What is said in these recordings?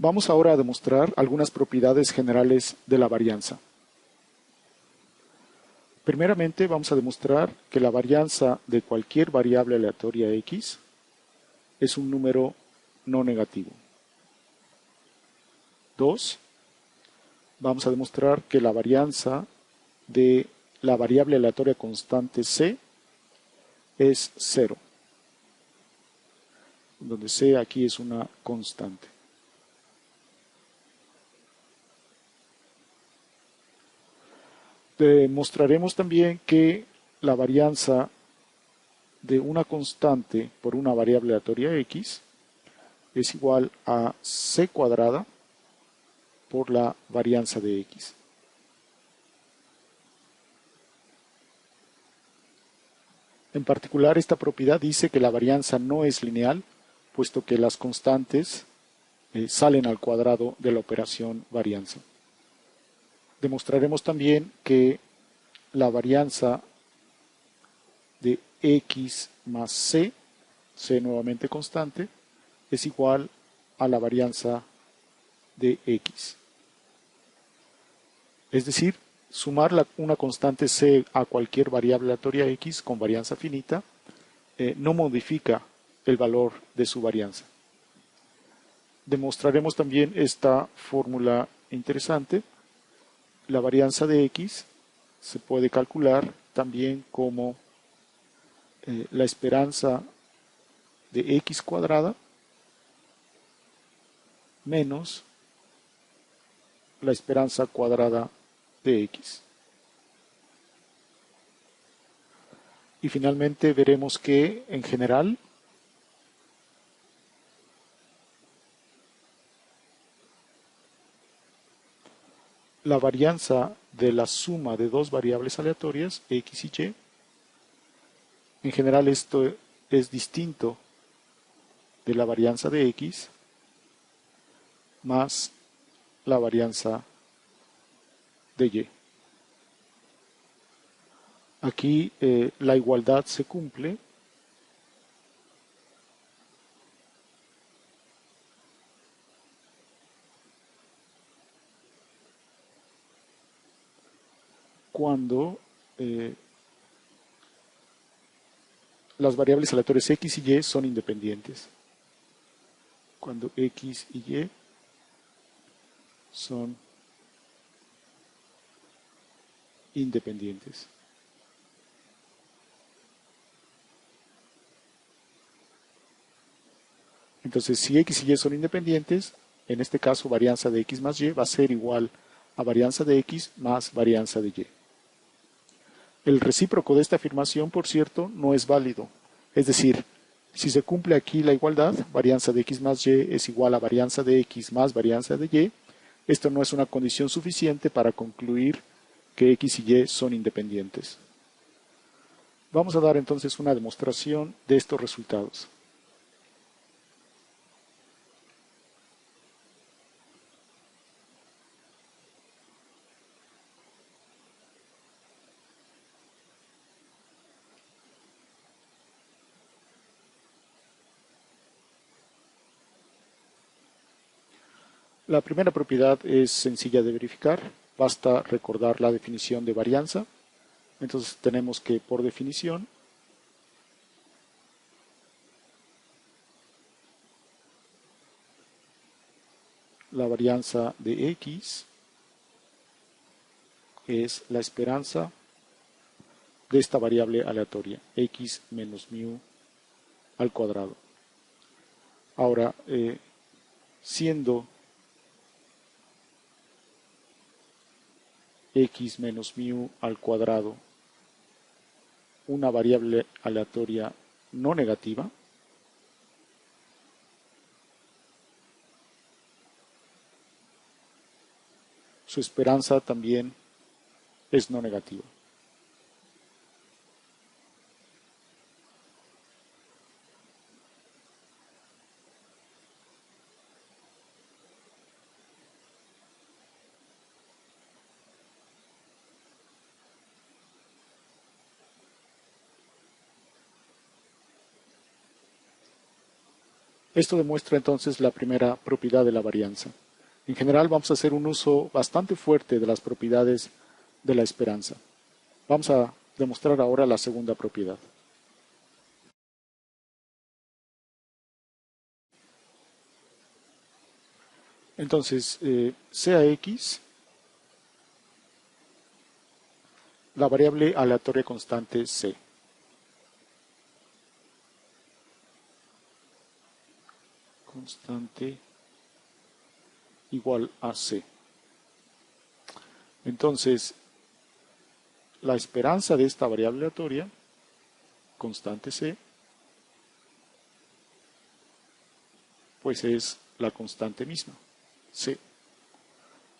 Vamos ahora a demostrar algunas propiedades generales de la varianza. Primeramente vamos a demostrar que la varianza de cualquier variable aleatoria x es un número no negativo. 2. Vamos a demostrar que la varianza de la variable aleatoria constante c es 0, donde c aquí es una constante. Demostraremos también que la varianza de una constante por una variable aleatoria x es igual a c cuadrada por la varianza de x. En particular, esta propiedad dice que la varianza no es lineal, puesto que las constantes salen al cuadrado de la operación varianza. Demostraremos también que la varianza de x más c, c nuevamente constante, es igual a la varianza de x. Es decir, sumar una constante c a cualquier variable aleatoria x con varianza finita no modifica el valor de su varianza. Demostraremos también esta fórmula interesante. La varianza de x se puede calcular también como la esperanza de x cuadrada menos la esperanza cuadrada de x. Y finalmente veremos que, en general, la varianza de la suma de dos variables aleatorias, x y y, en general esto es distinto de la varianza de x más la varianza de y. Aquí la igualdad se cumple cuando las variables aleatorias x y y son independientes. Cuando x y y son independientes. Entonces, si x y y son independientes, en este caso varianza de x más y va a ser igual a varianza de x más varianza de y. El recíproco de esta afirmación, por cierto, no es válido. Es decir, si se cumple aquí la igualdad, varianza de x más y es igual a varianza de x más varianza de y, esto no es una condición suficiente para concluir que x y y son independientes. Vamos a dar entonces una demostración de estos resultados. La primera propiedad es sencilla de verificar, basta recordar la definición de varianza. Entonces tenemos que, por definición, la varianza de x es la esperanza de esta variable aleatoria, x menos mu al cuadrado. Ahora, siendo x menos mu al cuadrado una variable aleatoria no negativa, su esperanza también es no negativa. Esto demuestra entonces la primera propiedad de la varianza. En general vamos a hacer un uso bastante fuerte de las propiedades de la esperanza. Vamos a demostrar ahora la segunda propiedad. Entonces, sea x la variable aleatoria constante c. Constante igual a c. Entonces, la esperanza de esta variable aleatoria, constante c, pues es la constante misma, c.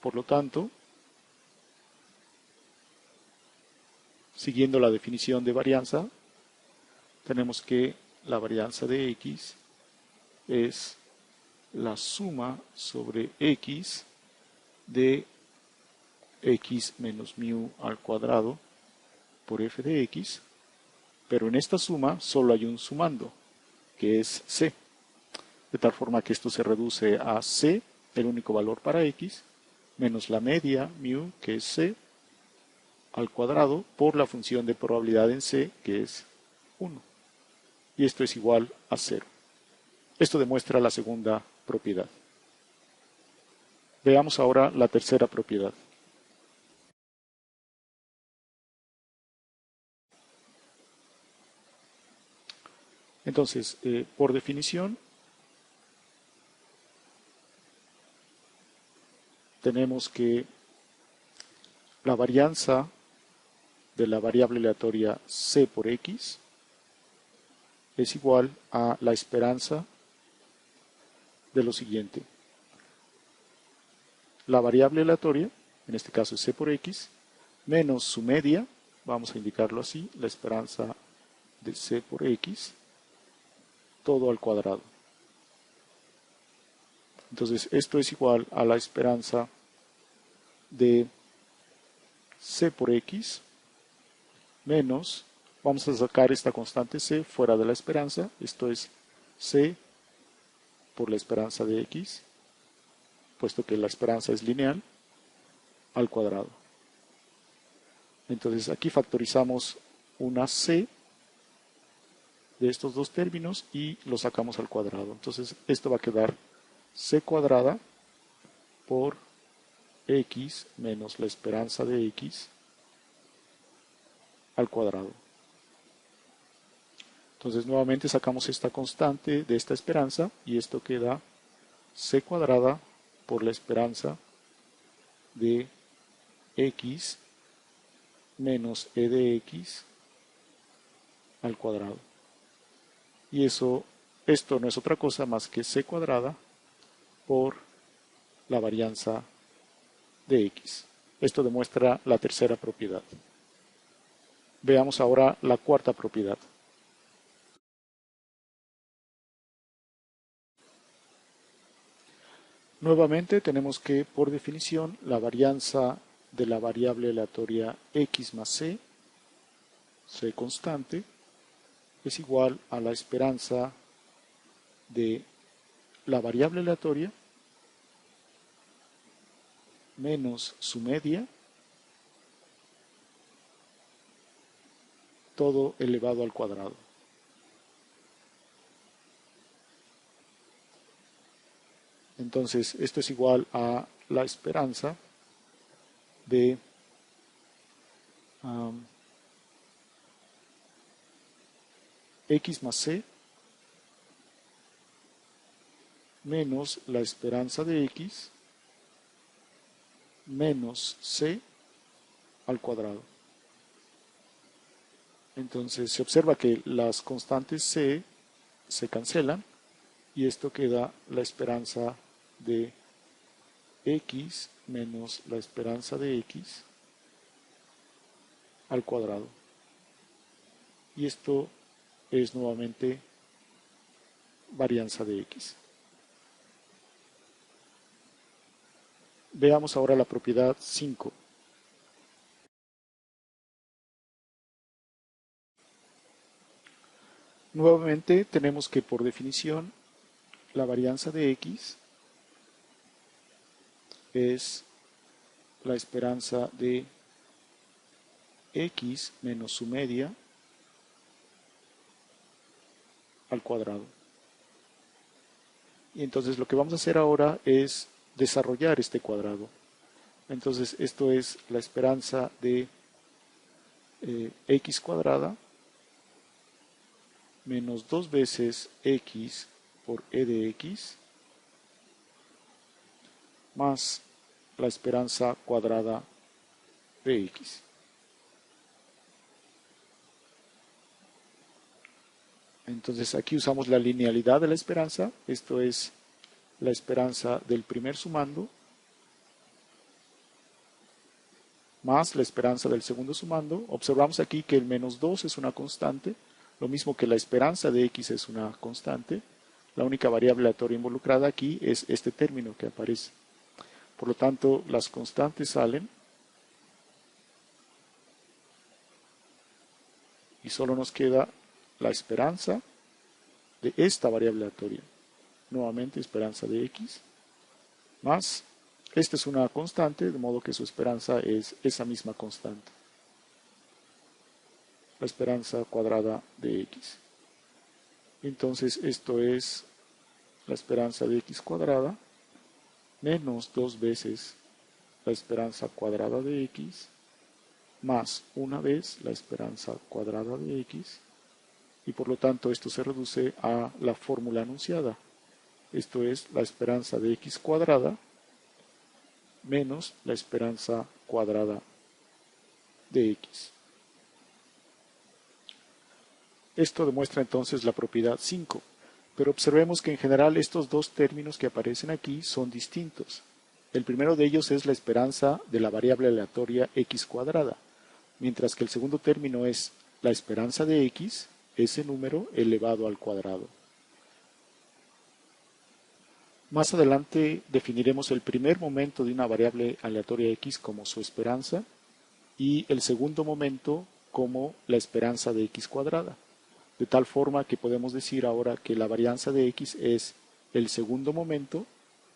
Por lo tanto, siguiendo la definición de varianza, tenemos que la varianza de x es la suma sobre x de x menos mu al cuadrado por f de x, pero en esta suma solo hay un sumando, que es c, de tal forma que esto se reduce a c, el único valor para x, menos la media mu, que es c, al cuadrado por la función de probabilidad en c, que es 1. Y esto es igual a 0. Esto demuestra la segunda propiedad. Veamos ahora la tercera propiedad. Entonces, por definición, tenemos que la varianza de la variable aleatoria c por x es igual a la esperanza de lo siguiente. La variable aleatoria, en este caso es c por x, menos su media, vamos a indicarlo así, la esperanza de c por x, todo al cuadrado. Entonces, esto es igual a la esperanza de c por x menos, vamos a sacar esta constante c fuera de la esperanza, esto es c por la esperanza de x, puesto que la esperanza es lineal, al cuadrado. Entonces aquí factorizamos una c de estos dos términos y lo sacamos al cuadrado. Entonces esto va a quedar c cuadrada por x menos la esperanza de x al cuadrado. Entonces nuevamente sacamos esta constante de esta esperanza y esto queda c cuadrada por la esperanza de x menos e de x al cuadrado. Y esto no es otra cosa más que c cuadrada por la varianza de x. Esto demuestra la tercera propiedad. Veamos ahora la cuarta propiedad. Nuevamente tenemos que, por definición, la varianza de la variable aleatoria x más c, c constante, es igual a la esperanza de la variable aleatoria menos su media, todo elevado al cuadrado. Entonces, esto es igual a la esperanza de x más c menos la esperanza de x menos c al cuadrado. Entonces se observa que las constantes c se cancelan y esto queda la esperanza de x menos la esperanza de x al cuadrado. Y esto es nuevamente varianza de x. Veamos ahora la propiedad 5. Nuevamente tenemos que por definición la varianza de x es la esperanza de x menos su media al cuadrado. Y entonces lo que vamos a hacer ahora es desarrollar este cuadrado. Entonces esto es la esperanza de x cuadrada menos 2 veces x por e de x más la esperanza cuadrada de x. Entonces aquí usamos la linealidad de la esperanza. Esto es la esperanza del primer sumando más la esperanza del segundo sumando. Observamos aquí que el menos 2 es una constante, lo mismo que la esperanza de x es una constante. La única variable aleatoria involucrada aquí es este término que aparece. Por lo tanto, las constantes salen y solo nos queda la esperanza de esta variable aleatoria. Nuevamente, esperanza de x más, esta es una constante, de modo que su esperanza es esa misma constante. La esperanza cuadrada de x. Entonces, esto es la esperanza de x cuadrada menos 2 veces la esperanza cuadrada de x más una vez la esperanza cuadrada de x, y por lo tanto esto se reduce a la fórmula anunciada. Esto es la esperanza de x cuadrada menos la esperanza cuadrada de x. Esto demuestra entonces la propiedad 5, pero observemos que en general estos dos términos que aparecen aquí son distintos. El primero de ellos es la esperanza de la variable aleatoria x cuadrada, mientras que el segundo término es la esperanza de x, ese número elevado al cuadrado. Más adelante definiremos el primer momento de una variable aleatoria x como su esperanza y el segundo momento como la esperanza de x cuadrada. De tal forma que podemos decir ahora que la varianza de x es el segundo momento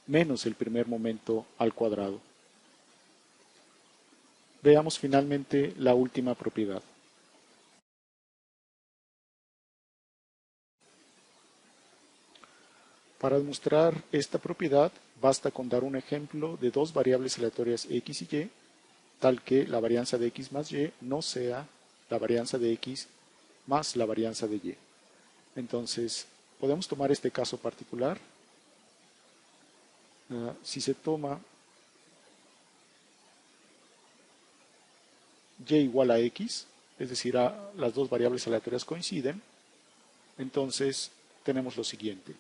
menos el primer momento al cuadrado. Veamos finalmente la última propiedad. Para demostrar esta propiedad, basta con dar un ejemplo de dos variables aleatorias x y y, tal que la varianza de x más y no sea la varianza de x más la varianza de y. Entonces, podemos tomar este caso particular. Si se toma y igual a x, es decir, las dos variables aleatorias coinciden, entonces tenemos lo siguiente.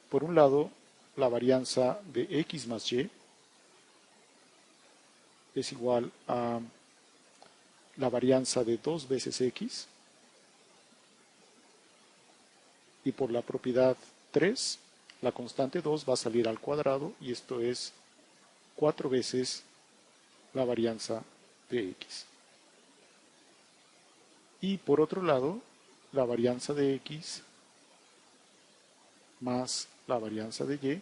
Por un lado, la varianza de x más y es igual a la varianza de 2 veces x, y por la propiedad 3, la constante 2 va a salir al cuadrado, y esto es 4 veces la varianza de x. Y por otro lado, la varianza de x más la varianza de y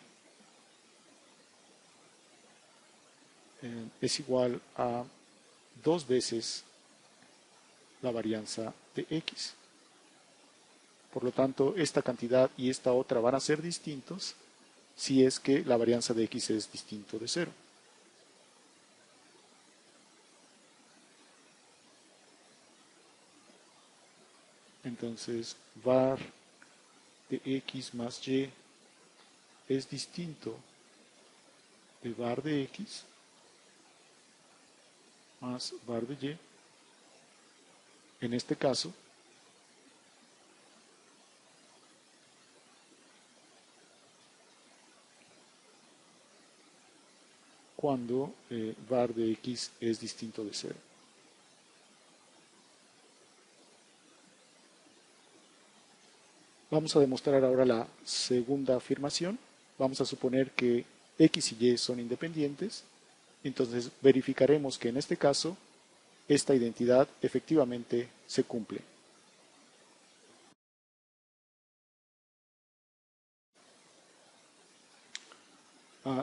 es igual a 2 veces la varianza de x. Por lo tanto, esta cantidad y esta otra van a ser distintos si es que la varianza de x es distinto de 0. Entonces, var de x más y es distinto de var de x más var de y. En este caso, cuando var de x es distinto de 0. Vamos a demostrar ahora la segunda afirmación. Vamos a suponer que x y y son independientes. Entonces verificaremos que en este caso esta identidad efectivamente se cumple.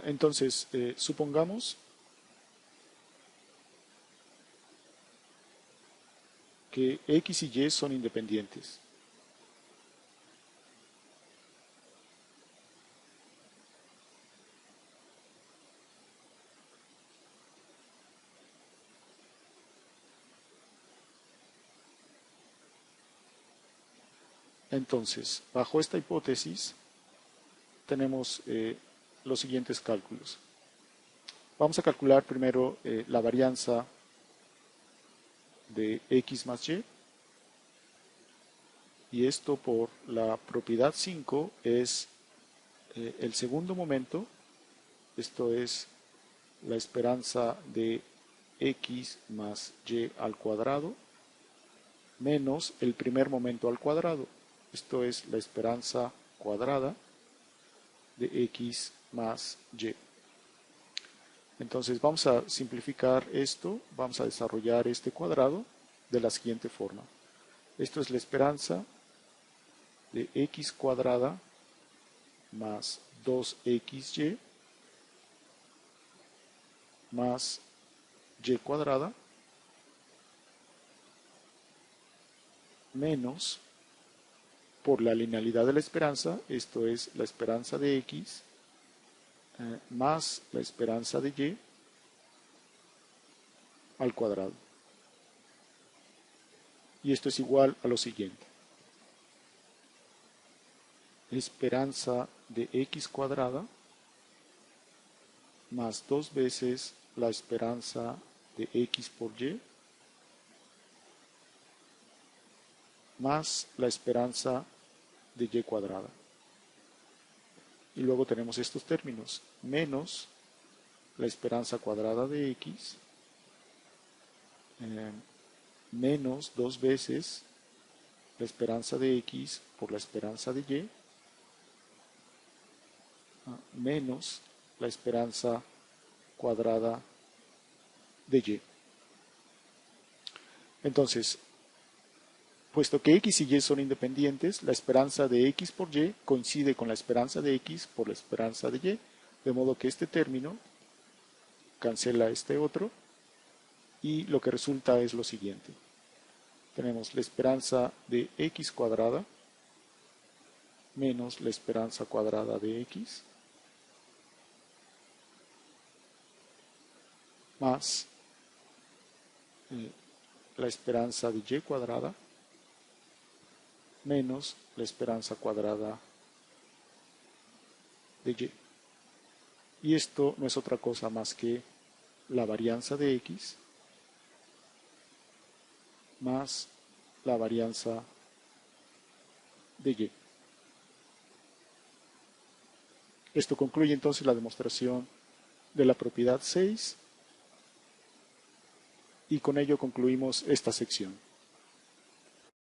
Entonces, supongamos que X y Y son independientes. Entonces, bajo esta hipótesis, tenemos los siguientes cálculos. Vamos a calcular primero la varianza de X más Y. Y esto por la propiedad 5 es el segundo momento. Esto es la esperanza de X más Y al cuadrado menos el primer momento al cuadrado. Esto es la esperanza cuadrada de X más Y. Entonces vamos a simplificar esto, vamos a desarrollar este cuadrado de la siguiente forma. Esto es la esperanza de X cuadrada más 2XY más Y cuadrada menos, por la linealidad de la esperanza, esto es la esperanza de X más la esperanza de Y al cuadrado. Y esto es igual a lo siguiente. Esperanza de X cuadrada más 2 veces la esperanza de X por Y más la esperanza de Y cuadrada. Y luego tenemos estos términos, menos la esperanza cuadrada de X, menos 2 veces la esperanza de X por la esperanza de Y, menos la esperanza cuadrada de Y. Entonces, puesto que X y Y son independientes, la esperanza de X por Y coincide con la esperanza de X por la esperanza de Y, de modo que este término cancela este otro y lo que resulta es lo siguiente. Tenemos la esperanza de X cuadrada menos la esperanza cuadrada de X más la esperanza de Y cuadrada menos la esperanza cuadrada de Y. Y esto no es otra cosa más que la varianza de X más la varianza de Y. Esto concluye entonces la demostración de la propiedad 6 y con ello concluimos esta sección.